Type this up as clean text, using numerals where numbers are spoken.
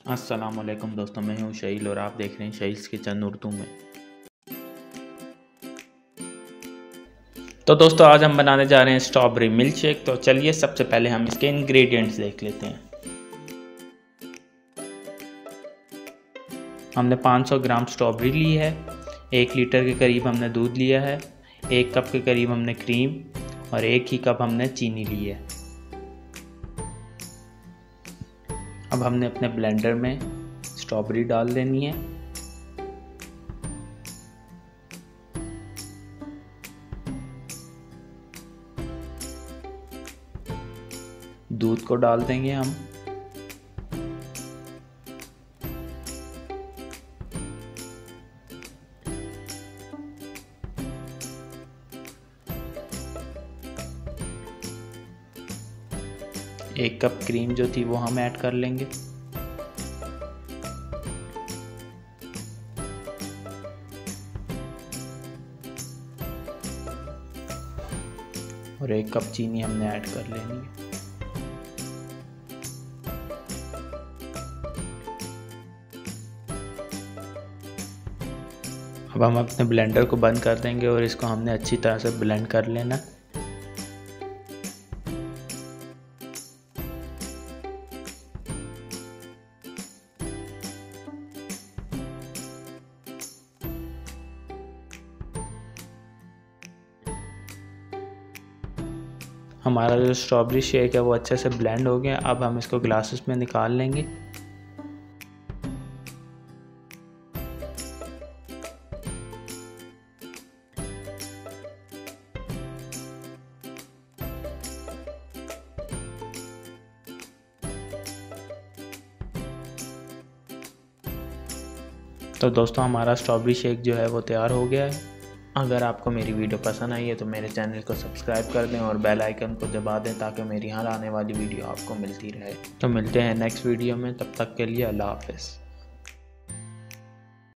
अस्सलाम वालेकुम दोस्तों, मैं हूं शहील और आप देख रहे हैं शहील्स किचन उर्दू में। तो दोस्तों आज हम बनाने जा रहे हैं स्ट्रॉबेरी मिल्क शेक। तो चलिए सबसे पहले हम इसके इंग्रेडिएंट्स देख लेते हैं। हमने 500 ग्राम स्ट्रॉबेरी ली है, 1 लीटर के करीब हमने दूध लिया है, 1 कप के करीब हमने क्रीम और 1 ही कप हमने चीनी ली है। अब हमने अपने ब्लेंडर में स्ट्रॉबेरी डाल देनी है। दूध को डाल देंगे हम। एक कप क्रीम जो थी वो हम ऐड कर लेंगे। और 1 कप चीनी हमने ऐड कर लेनी है। अब हम अपने ब्लेंडर को बंद कर देंगे और इसको हमने अच्छी तरह से ब्लेंड कर लेना। हमारा जो स्ट्रॉबेरी शेक है वो अच्छे से ब्लेंड हो गया। अब हम इसको ग्लासेस में निकाल लेंगे। तो दोस्तों हमारा स्ट्रॉबेरी शेक जो है वो तैयार हो गया है। अगर आपको मेरी वीडियो पसंद आई है तो मेरे चैनल को सब्सक्राइब कर दें और बेल आइकन को दबा दें ताकि मेरी हर आने वाली वीडियो आपको मिलती रहे। तो मिलते हैं नेक्स्ट वीडियो में, तब तक के लिए अल्लाह हाफ़िज़।